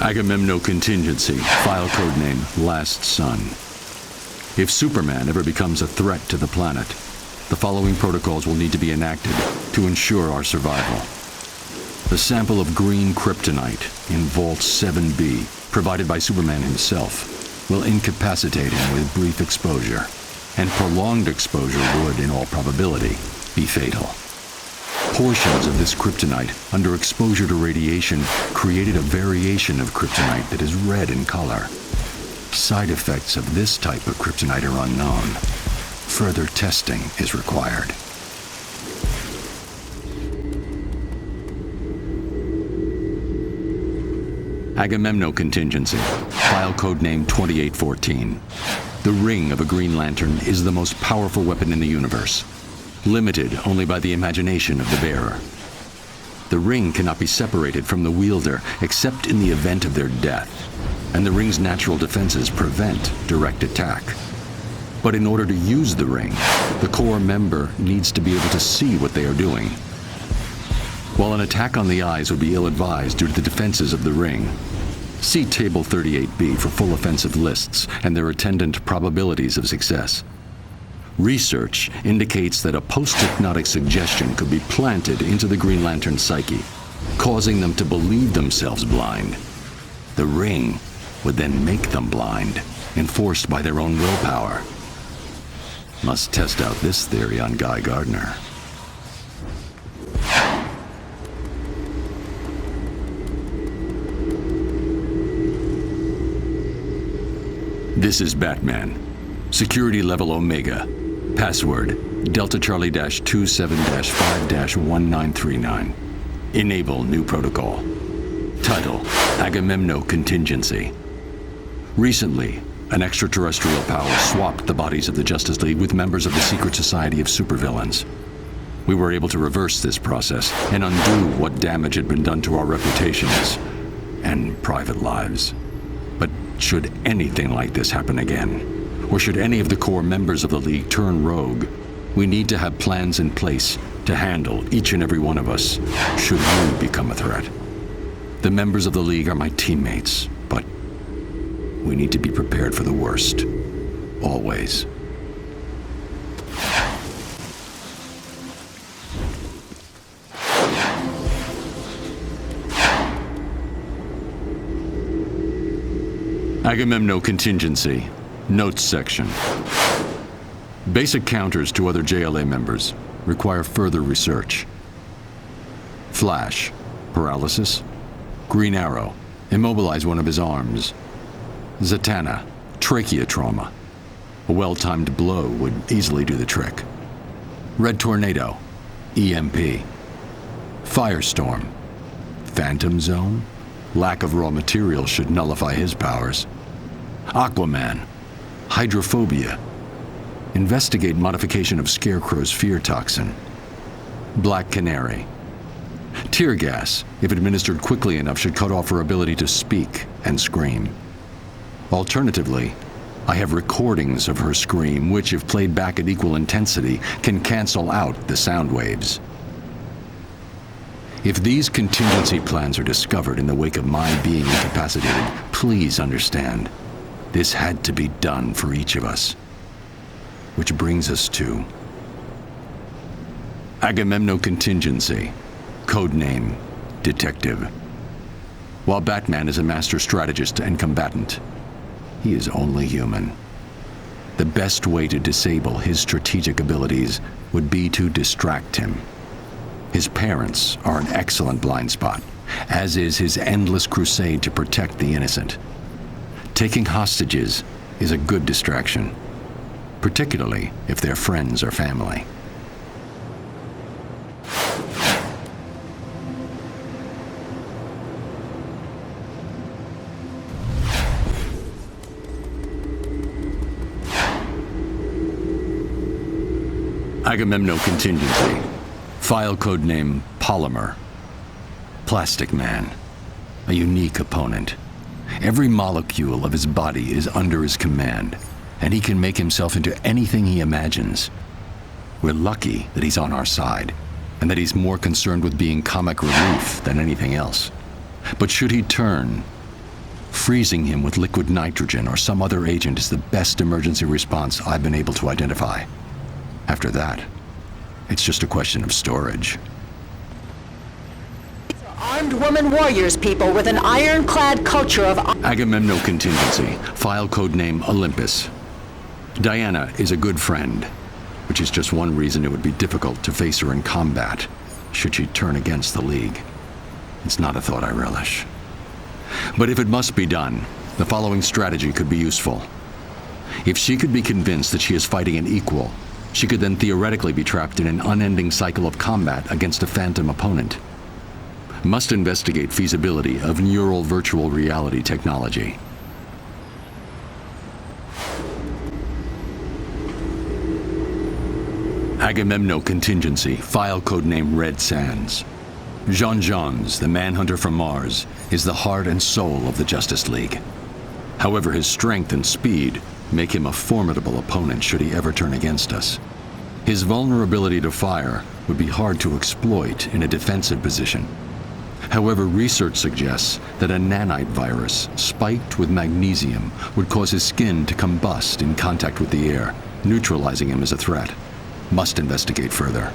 Agamemno Contingency, file codename Last Son. If Superman ever becomes a threat to the planet, the following protocols will need to be enacted to ensure our survival. The sample of green kryptonite in Vault 7B, provided by Superman himself, will incapacitate him with brief exposure, and prolonged exposure would, in all probability, be fatal. Portions of this kryptonite, under exposure to radiation, created a variation of kryptonite that is red in color. Side effects of this type of kryptonite are unknown. Further testing is required. Agamemno Contingency, file codename 2814. The ring of a Green Lantern is the most powerful weapon in the universe, limited only by the imagination of the bearer. The ring cannot be separated from the wielder except in the event of their death, and the ring's natural defenses prevent direct attack. But in order to use the ring, the core member needs to be able to see what they are doing. While an attack on the eyes would be ill-advised due to the defenses of the ring, see Table 38B for full offensive lists and their attendant probabilities of success. Research indicates that a post-hypnotic suggestion could be planted into the Green Lantern psyche, causing them to believe themselves blind. The ring would then make them blind, enforced by their own willpower. Must test out this theory on Guy Gardner. This is Batman. Security level Omega. Password, Delta Charlie-27-5-1939. Enable new protocol. Title, Agamemno Contingency. Recently, an extraterrestrial power swapped the bodies of the Justice League with members of the Secret Society of Supervillains. We were able to reverse this process and undo what damage had been done to our reputations and private lives. But should anything like this happen again, or should any of the core members of the League turn rogue, we need to have plans in place to handle each and every one of us should we become a threat. The members of the League are my teammates, but we need to be prepared for the worst. Always. Agamemno Contingency. Notes section. Basic counters to other JLA members require further research. Flash, paralysis. Green Arrow, immobilize one of his arms. Zatanna, trachea trauma. A well-timed blow would easily do the trick. Red Tornado, EMP. Firestorm, Phantom Zone. Lack of raw materials should nullify his powers. Aquaman, hydrophobia. Investigate modification of Scarecrow's fear toxin. Black Canary. Tear gas, if administered quickly enough, should cut off her ability to speak and scream. Alternatively, I have recordings of her scream, which, if played back at equal intensity, can cancel out the sound waves. If these contingency plans are discovered in the wake of my being incapacitated, please understand. This had to be done for each of us. Which brings us to Agamemno Contingency, codename Detective. While Batman is a master strategist and combatant, he is only human. The best way to disable his strategic abilities would be to distract him. His parents are an excellent blind spot, as is his endless crusade to protect the innocent. Taking hostages is a good distraction, particularly if they're friends or family. Agamemno Contingency. File codename Polymer. Plastic Man. A unique opponent. Every molecule of his body is under his command, and he can make himself into anything he imagines. We're lucky that he's on our side, and that he's more concerned with being comic relief than anything else. But should he turn, freezing him with liquid nitrogen or some other agent is the best emergency response I've been able to identify. After that, it's just a question of storage. These are armed woman warriors, people, with an ironclad culture of... Agamemno Contingency, file codename Olympus. Diana is a good friend, which is just one reason it would be difficult to face her in combat, should she turn against the League. It's not a thought I relish. But if it must be done, the following strategy could be useful. If she could be convinced that she is fighting an equal, she could then theoretically be trapped in an unending cycle of combat against a phantom opponent. Must investigate feasibility of neural virtual reality technology. Agamemno Contingency, file codename Red Sands. Jean-Jeans, the manhunter from Mars, is the heart and soul of the Justice League. However, his strength and speed make him a formidable opponent should he ever turn against us. His vulnerability to fire would be hard to exploit in a defensive position. However, research suggests that a nanite virus spiked with magnesium would cause his skin to combust in contact with the air, neutralizing him as a threat. Must investigate further.